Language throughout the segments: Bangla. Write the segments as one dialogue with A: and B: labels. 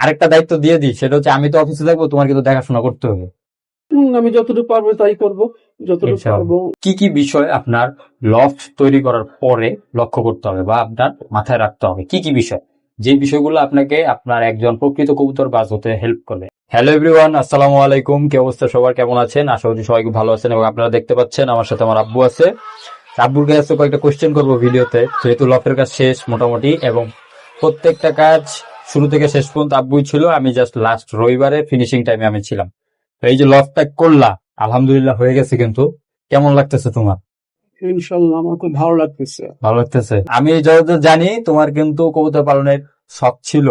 A: আরেকটা দায়িত্ব দিয়ে দিই, সেটা হচ্ছে আমি তো অফিসে থাকবো, তোমার কিন্তু দেখাশোনা করতে হবে।
B: আমি যতটুকু পারবো তাই করব, যতটুকু
A: ইনশাআল্লাহ।
B: পারবো।
A: কি কি বিষয় আপনার লফট তৈরি করার পরে লক্ষ্য করতে হবে বা আপনার মাথায় রাখতে হবে, কি কি বিষয়, যে বিষয়গুলো আপনাকে আপনার একজন প্রকৃত কবুতরবাজ হতে হেল্প করবে? হ্যালো এভরিওয়ান, আসসালামু আলাইকুম। কি অবস্থা সবার, কেমন আছেন? আশা করি সবাই খুব ভালো আছেন। এবং আপনারা দেখতে পাচ্ছেন আমার সাথে আমার আব্বু আছে। আব্বুর কাছে কয়েকটা কোশ্চেন করবো ভিডিওতে, যেহেতু লফের কাজ শেষ মোটামুটি, এবং প্রত্যেকটা কাজ শুরু থেকে শেষ পর্যন্ত আব্বুই ছিল, আমি জাস্ট লাস্ট রবিবারে ফিনিশিং টাইমে আমি ছিলাম। তো এই যে লফটা করলা, আলহামদুলিল্লাহ হয়ে গেছে, কিন্তু কেমন লাগতেছে তোমার?
B: ইনশাল্লাহ আমার খুব ভালো লাগতেছে।
A: ভালো লাগতেছে। আমি যতদূর জানি তোমার কিন্তু কবুতর পালনের শখ ছিল,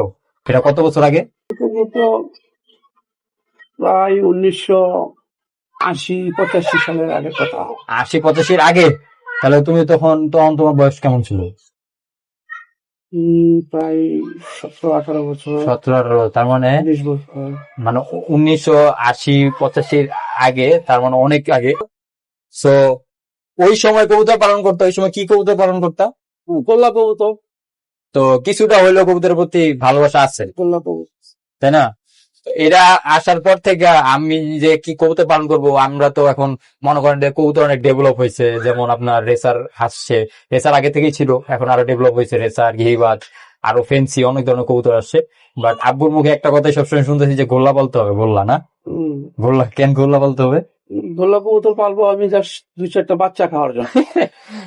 A: এটা কত বছর আগে?
B: তো প্রায় 1980-85 সালের আগের কথা।
A: 80-85 আগে? তাহলে তুমি তখন তখন তোমার বয়স কেমন ছিল?
B: প্রায় 17-18 বছর।
A: 17-18, তার মানে
B: 20 বছর।
A: মানে 1980-85 আগে, তার মানে অনেক আগে। সো ওই সময় কবুতর পালন করতে, ওই সময় কি কবুতর পালন করতা?
B: গোল্লা কবুতর।
A: তো কিছুটা হইলেও কবুতরের প্রতি ভালোবাসা আছে,
B: গোল্লা কবুতর।
A: তাই না? তো এরা আসার পর থেকে আমি যে কি কবুতর পালন করব, আমরা তো এখন মনে করেন যে কবুতর অনেক ডেভেলপ হয়েছে। যেমন আপনার রেসার আসছে, রেসার আগে থেকেই ছিল, এখন আরো ডেভেলপ হয়েছে, রেসার, গিরিবাজ, আরো ফেন্সি, অনেক ধরনের কবুতর আসছে। বাট আব্বুর মুখে একটা কথাই সবসময় শুনতেছি যে গোল্লা বলতে হবে। গোল্লা না? গোল্লা কেন গোল্লা বলতে হবে?
B: গোল্লা কবুতর পালবো আমি জাস্ট 2-4টা বাচ্চা খাওয়ার জন্য।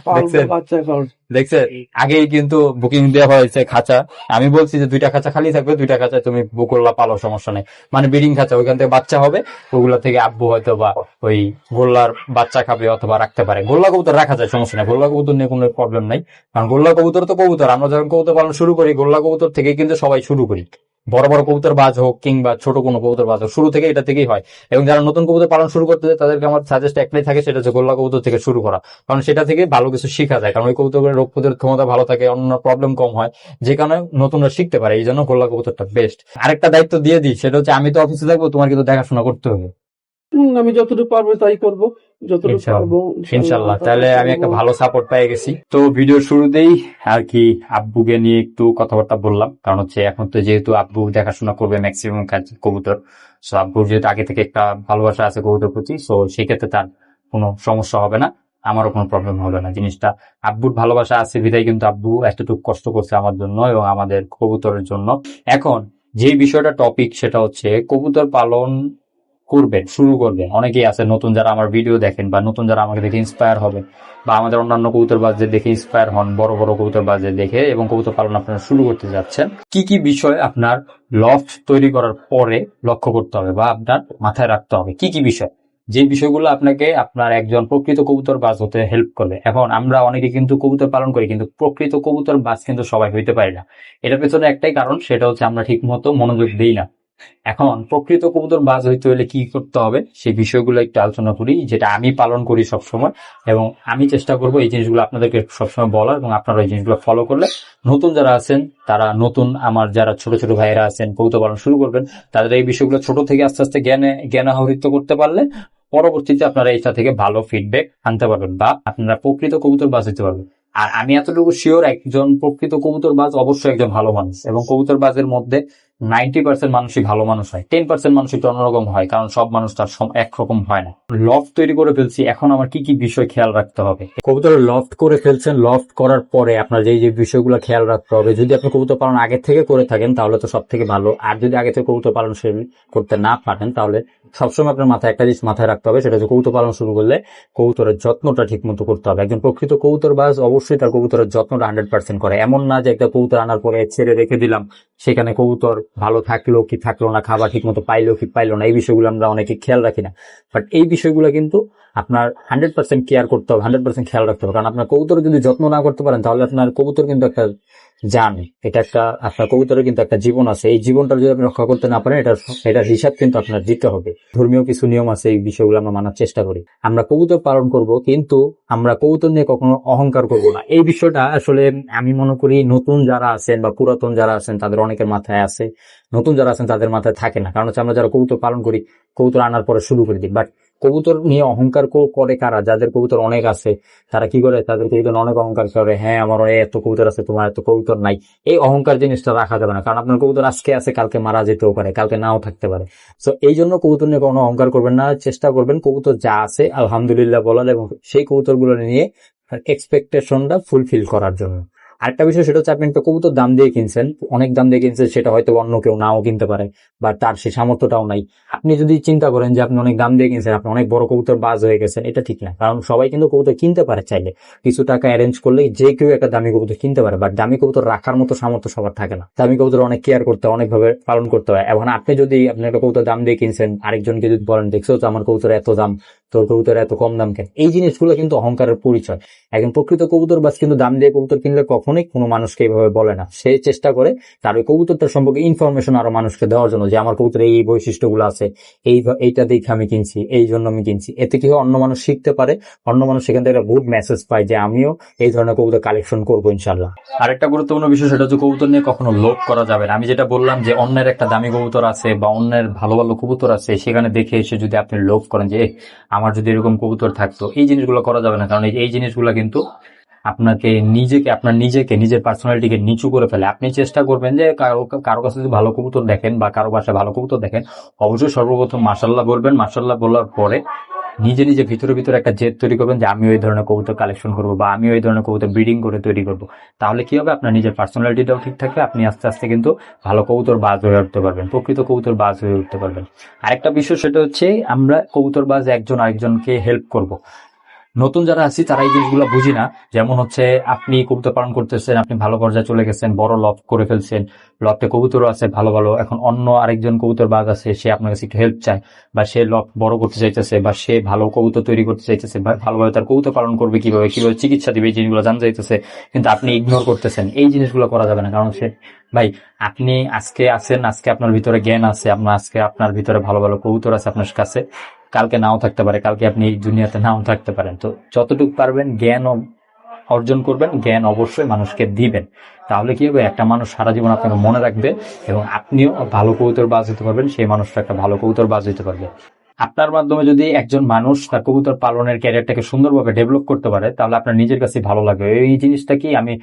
B: পালবো বাচ্চা খাওয়ার।
A: দেখছে, আগেই কিন্তু বুকিং দেওয়া হয়েছে খাঁচা। আমি বলছি যে 2টা খাঁচা খালি থাকবে, 2টা খাঁচা তুমি গোল্লা পালো, সমস্যা নেই। মানে ব্রিডিং খাঁচা, ওইখান থেকে বাচ্চা হবে, ওগুলা থেকে আব্বু হয়তো বা ওই গোল্লার বাচ্চা খাবে অথবা রাখতে পারে। গোল্লা কবুতর রাখা যায়, সমস্যা নেই, গোল্লা কবুতর নিয়ে কোনো প্রবলেম নাই। কারণ গোল্লা কবুতর তো কবুতর, আমরা যখন কবুতর পালন শুরু করি গোল্লা কবুতর থেকে কিন্তু সবাই শুরু করি। বড় বড় কবুতর বাজ হোক কিংবা ছোট কোনো কবুতর বাজ হোক, শুরু থেকে এটা থেকেই হয়। এবং যারা নতুন কবুতর পালন শুরু করতে যায় তাদেরকে আমার সাজেস্ট একটাই থাকে, সেটা হচ্ছে গোল্লা কবুতর থেকে শুরু করা। কারণ সেটা থেকে ভালো কিছু শেখা যায়, কারণ ওই কবুতরের রোগ প্রতিরোধ ক্ষমতা ভালো থাকে, অন্য প্রবলেম কম হয়, যে কারণে নতুনরা শিখতে পারে। এই জন্য গোল্লা কবুতরটা বেস্ট। আরেকটা দায়িত্ব দিয়ে দিই, সেটা হচ্ছে আমি তো অফিসে থাকবো, তোমার কিন্তু দেখাশোনা করতে হবে।
B: আমি যতটুকু পারবো তাই করব, যতটুকু পারবো।
A: ইনশাল্লাহ। তাহলে আমি একটা ভালো সাপোর্ট পেয়ে গেছি। তো ভিডিও শুরুতেই আর কি আব্বুকে নিয়ে একটু কথাবার্তা বললাম, কারণ হচ্ছে এখন তো যেহেতু আব্বু দেখাশোনা করবে ম্যাক্সিমাম কাজ কবুতর, সো আব্বুর যেহেতু আগে থেকে একটা ভালোবাসা আছে কবুতর প্রতি, সো সেক্ষেত্রে তার কোনো সমস্যা হবে না, আমারও কোনো প্রবলেম হবে না। জিনিসটা আব্বুর ভালোবাসা আছে বিধায় কিন্তু আব্বু এতটুকু কষ্ট করছে আমার জন্য এবং আমাদের কবুতরের জন্য। এখন যে বিষয়টা টপিক, সেটা হচ্ছে কবুতর পালন করবেন, শুরু করবেন। অনেকেই আছে নতুন, যারা আমার ভিডিও দেখেন বা নতুন যারা আমাকে দেখে ইন্সপায়ার হবে বা আমাদের অন্যান্য কবুতরবাজদের দেখে ইন্সপায়ার হন, বড় বড় কবুতরবাজদের দেখে, এবং কবুতর পালন আপনারা শুরু করতে যাচ্ছেন, কি কি বিষয় আপনার লফট তৈরি করার পরে লক্ষ্য করতে হবে বা আপনার মাথায় রাখতে হবে, কি কি বিষয়, যে বিষয়গুলো আপনাকে আপনার একজন প্রকৃত কবুতরবাজ হতে হেল্প করবে? এখন আমরা অনেকে কিন্তু কবুতর পালন করি, কিন্তু প্রকৃত কবুতরবাজ কিন্তু সবাই হইতে পারি না। এটার পেছনে একটাই কারণ, সেটা হচ্ছে আমরা ঠিক মতো মনোযোগ দিই না। এখন প্রকৃত কবুতর বাজ হইতে হলে কি করতে হবে সেই বিষয়গুলো একটু আলোচনা করি, যেটা আমি পালন করি সবসময়, এবং আমি চেষ্টা করব এই জিনিসগুলো আপনাদেরকে সবসময় বলার, এবং আপনারা এই জিনিসগুলো ফলো করলে নতুন যারা আছেন তারা, নতুন আমার যারা ছোট ছোট ভাইয়েরা আছেন কবুতর পালন শুরু করবেন, তাদের এই বিষয়গুলো ছোট থেকে আস্তে আস্তে জ্ঞান আহরিত করতে পারলে পরবর্তীতে আপনারা এইটা থেকে ভালো ফিডব্যাক আনতে পারবেন বা আপনারা প্রকৃত কবুতর বাজ হতে পারবেন। আর আমি এতটুকু শিওর, একজন প্রকৃত কবুতরবাজ অবশ্যই একজন ভালো মানুষ, এবং কবুতরবাজের মধ্যে 90% মানুষই ভালো মানুষ হয়, 10% মানুষ একটু অন্যরকম হয়, কারণ সব মানুষ তার একরকম হয় না। লফট তৈরি করে ফেলছি, এখন আমার কি কি বিষয় খেয়াল রাখতে হবে? কবুতর লফট করে ফেলছেন, লফট করার পরে আপনার যে যে বিষয়গুলো খেয়াল রাখতে হবে, যদি আপনি কবুতর পালন আগে থেকে করে থাকেন তাহলে তো সব থেকে ভালো, আর যদি আগে থেকে কবুতর পালন করতে না পারেন তাহলে সবসময় আপনার মাথায় একটা জিনিস মাথায় রাখতে হবে, সেটা হচ্ছে কবুতর পালন শুরু করলে কবুতরের যত্নটা ঠিক মতো করতে হবে। একজন প্রকৃত কবুতরবাজ অবশ্যই তার কবুতরের যত্নটা 100% করে। এমন না যে একটা কবুতর আনার পরে ছেড়ে রেখে দিলাম, সেখানে কবুতর ভালো থাকলো কি থাকলো না, খাবার ঠিক মতো পাইলো কি পাইলো না, এই বিষয়গুলো আমরা অনেকে খেয়াল রাখি না। বাট এই বিষয়গুলো কিন্তু আপনার 100% কেয়ার করতে হবে, 100% খেয়াল রাখতে হবে। কারণ আপনার কবুতর যদি যত্ন না করতে পারেন তাহলে আপনার কবুতর কিন্তু একটা জান, এটা একটা, আপনার কবুতরের কিন্তু একটা জীবন আছে, এই জীবনটা যদি আপনি রক্ষা করতে না পারেন এটার হিসাব কিন্তু আপনার দিতে হবে। ধর্মীয় কিছু নিয়ম আছে, এই বিষয়গুলো আমরা মানার চেষ্টা করি। আমরা কবুতর পালন করব, কিন্তু আমরা কবুতর নিয়ে কখনো অহংকার করব না। এই বিষয়টা আসলে আমি মনে করি নতুন যারা আছেন বা পুরাতন যারা আছেন তাদের অনেকের মাথায় আছে, নতুন যারা আছেন তাদের মাথায় থাকে না। কারণ হচ্ছে আমরা যারা কবুতর পালন করি, কবুতর আনার পরে শুরু করে দিই, বাট কবুতর নিয়ে অহংকার করে কারা? যাদের কবুতর অনেক আছে তারা কি করে, তাদের কবুতর অনেক অহংকার করে, হ্যাঁ আমার এত কবুতর আছে, তোমার এত কবুতর নাই। এই অহংকার জিনিসটা রাখা যাবে না, কারণ আপনার কবুতর আজকে আছে কালকে মারা যেতেও পারে, কালকে নাও থাকতে পারে। তো এই জন্য কবুতর নিয়ে কোনো অহংকার করবেন না, চেষ্টা করবেন কবুতর যা আছে আলহামদুলিল্লাহ বলার, এবং সেই কবুতরগুলো নিয়ে এক্সপেকটেশনটা ফুলফিল করার জন্য। আরেকটা বিষয় সেটা হচ্ছে, আপনি একটা কবুতর দাম দিয়ে কিনছেন, অনেক দাম দিয়ে কিনছেন, সেটা হয়তো অন্য কেউ নাও কিনতে পারে বা তার সেই সামর্থ্যটাও নাই। আপনি যদি চিন্তা করেন যে আপনি অনেক দাম দিয়ে কিনছেন, আপনি অনেক বড় কবুতর বাজ হয়ে গেছেন, এটা ঠিক না। কারণ সবাই কিন্তু কবুতর কিনতে পারে, চাইলে কিছু টাকা অ্যারেঞ্জ করলে যে কেউ একটা দামি কবুতর কিনতে পারে, বাট দামি কবুতর রাখার মতো সামর্থ্য সবার থাকে না। দামি কবুতর অনেক কেয়ার করতে হয়, অনেকভাবে পালন করতে হয়। এখন আপনি যদি আপনি একটা কবুতর দাম দিয়ে কিনছেন, আরেকজনকে যদি বলেন দেখছো তো আমার কবুতর এত দাম, তোর কবুতর এত কম দাম কেন, এই জিনিসগুলো কিন্তু অহংকারের পরিচয়। একজন প্রকৃত কবুতর বাস কিন্তু দাম দিয়ে কবুতর কিনলে কখনোই কোনো মানুষকে এইভাবে বলে না। সে চেষ্টা করে তার ওই কবুতরটার সম্পর্কে ইনফরমেশন আরো মানুষকে দেওয়ার জন্য, যে আমার কবুতর এই বৈশিষ্ট্যগুলো আছে, এইটা দেখে আমি কিনছি, এই জন্য আমি কিনছি। এতে কি হয়, অন্য মানুষ শিখতে পারে, অন্য মানুষ সেখান থেকে একটা গুড মেসেজ পায় যে আমিও এই ধরনের কবুতর কালেকশন করবো ইনশাল্লাহ। আরেকটা গুরুত্বপূর্ণ বিষয় সেটা হচ্ছে, কবুতর নিয়ে কখনো লোভ করা যাবে না। আমি যেটা বললাম যে অন্যের একটা দামি কবুতর আছে বা অন্যের ভালো ভালো কবুতর আছে, সেখানে দেখে এসে যদি আপনি লোভ করেন যে আমার যদি এরকম কবুতর থাকতো, এই জিনিসগুলো করা যাবে না। কারণ এই জিনিসগুলো কিন্তু আপনাকে নিজের পার্সোনালিটিকে নিচু করে ফেলে। আপনি চেষ্টা করবেন যে কারো কাছে যদি ভালো কবুতর দেখেন বা কারো বাসায় ভালো কবুতর দেখেন, অবশ্যই সর্বপ্রথম মাশাআল্লাহ বলবেন। মাশাআল্লাহ বলার পরে নিজে ভিতরে একটা জেদ তৈরি করবেন যে আমি ওই ধরনের কবুতর কালেকশন করবো বা আমি ওই ধরনের কবুতর ব্রিডিং করে তৈরি করবো। তাহলে কি হবে, আপনার নিজের পার্সোনালিটিটাও ঠিক থাকবে, আপনি আস্তে আস্তে কিন্তু ভালো কবুতর বাজ হয়ে উঠতে পারবেন, প্রকৃত কবুতর বাজ হয়ে উঠতে পারবেন। আরেকটা বিষয় সেটা হচ্ছে, আমরা কবুতর বাজ একজন আরেকজনকে হেল্প করব। নতুন যারা আছি তারা এই জিনিসগুলো বুঝি না। যেমন হচ্ছে, আপনি কবুতর পালন করতেছেন, আপনি ভালো পর্যায়ে চলে গেছেন, বড় লফট করে ফেলছেন, লফটে কবুতরও আছে ভালো ভালো। এখন অন্য আরেকজন কবুতর বাজ আছে, সে আপনার কাছে একটু হেল্প চায়, বা সে লফট বড় করতে চাইতেছে, বা সে ভালো কবুতর তৈরি করতে চাইতেছে, বা ভালোভাবে তার কবুতর পালন করবে কিভাবে চিকিৎসা দিবে, এই জিনিসগুলো জানতে চাইতেছে, কিন্তু আপনি ইগনোর করতেছেন। এই জিনিসগুলো করা যাবে না। কারণ সে ভাই, আপনি আজকে আছেন, আজকে আপনার ভিতরে জ্ঞান আছে, আজকে আপনার ভিতরে ভালো ভালো কবুতর আছে আপনার কাছে, কালকে নাও থাকতে পারে, কালকে আপনি এই দুনিয়াতে নাও থাকতে পারেন। তো যতটুকু পারবেন জ্ঞান অর্জন করবেন, জ্ঞান অবশ্যই মানুষকে দিবেন। তাহলে কি হবে, একটা মানুষ সারা জীবন আপনাকে মনে রাখবে, এবং আপনিও ভালো কবুতর বাজ হতে পারবেন, সেই মানুষটা একটা ভালো কবুতর বাজ হতে পারবে। আপনার মাধ্যমে যদি একজন মানুষ তার কবুতর পালনের ক্যারিয়ারটাকে সুন্দরভাবে ডেভেলপ করতে পারে, তাহলে আপনার নিজের কাছে ভালো লাগবে। এই জিনিসটা কি আমি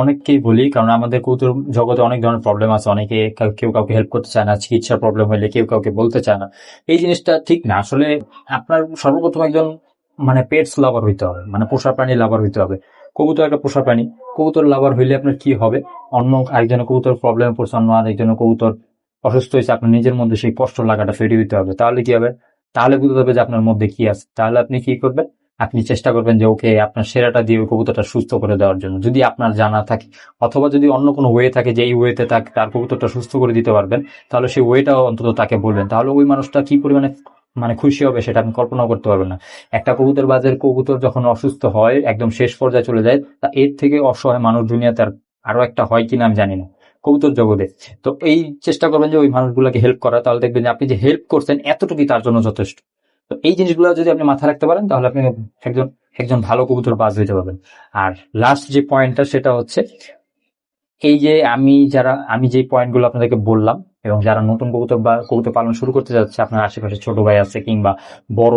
A: অনেককেই বলি, কারণ আমাদের কবুতর জগতে অনেক ধরনের প্রবলেম আছে, অনেকে কেউ কাউকে হেল্প করতে চায় না, চিকিৎসার প্রবলেম হলে কেউ কাউকে বলতে চায় না। এই জিনিসটা ঠিক না। আসলে আপনার সর্বপ্রথম একজন পেটস লাভার হইতে হবে, পোষা প্রাণী লাভার হইতে হবে। কবুতর একটা পোষা প্রাণী, কবুতর লাভার হইলে আপনার কি হবে, অন্য আরেকজনের কবুতর প্রবলেমে পড়ছে, অন্য আরেকজনের কবুতর অসুস্থ হয়েছে, আপনার নিজের মধ্যে সেই কষ্ট লাগাটা তৈরি হইতে হবে। তাহলে কি হবে, তাহলে বুঝতে হবে যে আপনার মধ্যে কি আছে। তাহলে আপনি কি করবেন, আপনি চেষ্টা করবেন যে ওকে আপনার সেরাটা দিয়ে ওই কবুতরটা সুস্থ করে দেওয়ার জন্য, যদি আপনার জানা থাকে, অথবা যদি অন্য কোনো ওয়ে থাকে যে এই ওয়েতে তার কবুতরটা সুস্থ করে দিতে পারবেন, তাহলে সেই ওয়েটাও অন্তত তাকে বলবেন। তাহলে ওই মানুষটা কি পরিমাণে খুশি হবে সেটা আপনি কল্পনা করতে পারবেন না। একটা কবুতর বাজের কবুতর যখন অসুস্থ হয়, একদম শেষ পর্যায়ে চলে যায়, তা এর থেকে অসহায় মানুষ দুনিয়াতে আর আরো একটা হয় কিনা আমি জানি না কবুতর জগতে। তো এই চেষ্টা করবেন যে ওই মানুষগুলোকে হেল্প করা, তাহলে দেখবেন যে আপনি যে হেল্প করছেন এতটুকুই তার জন্য যথেষ্ট। তো এই জিনিসগুলো যদি আপনি মাথায় রাখতে পারেন, তাহলে আপনি একজন ভালো কবুতর বাজ হইতে পারবেন। আর লাস্ট যে পয়েন্টটা সেটা হচ্ছে, এই যে আমি যে পয়েন্টগুলো আপনাদেরকে বললাম, এবং যারা নতুন কবুতর পালন শুরু করতে যাচ্ছে, আপনার আশেপাশে ছোট ভাই আছে কিংবা বড়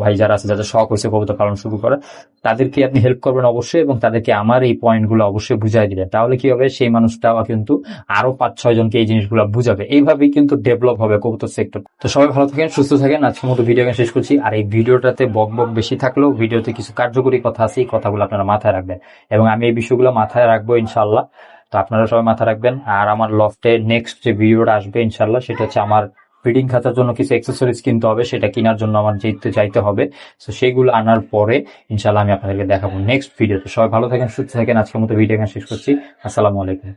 A: ভাই যারা আছে, যাদের শখ হয়েছে কবুতর পালন শুরু করা, তাদেরকে আপনি হেল্প করবেন অবশ্যই, এবং তাদেরকে আমার এই পয়েন্টগুলো অবশ্যই বুঝাই দিবেন। তাহলে কি হবে, সেই মানুষটাও কিন্তু আরো 5-6 জনকে এই জিনিসগুলো বুঝাবে। এইভাবেই কিন্তু ডেভেলপ হবে কবুতর সেক্টর। তো সবাই ভালো থাকেন, সুস্থ থাকেন। আজকের মতো ভিডিও শেষ করছি। আর এই ভিডিওটাতে বক বেশি থাকলেও ভিডিওতে কিছু কার্যকরী কথা আছে, এই কথাগুলো আপনারা মাথায় রাখবেন, এবং আমি এই বিষয়গুলো মাথায় রাখবো ইনশাআল্লাহ। তো আপনারা সবাই মাথা রাখবেন। আর আমার লফটে নেক্সট যে ভিডিওটা আসবে ইনশাল্লাহ, সেটা হচ্ছে আমার ব্রিডিং খাঁচার জন্য কিছু অ্যাক্সেসরিজ কিনতে হবে, সেটা কেনার জন্য আমার যাইতে হবে। তো সেইগুলো আনার পরে ইনশাল্লাহ আমি আপনাদেরকে দেখাবো নেক্সট ভিডিওতে। সবাই ভালো থাকেন, সুস্থ থাকেন। আজকের মতো ভিডিও শেষ করছি। আসসালামু আলাইকুম।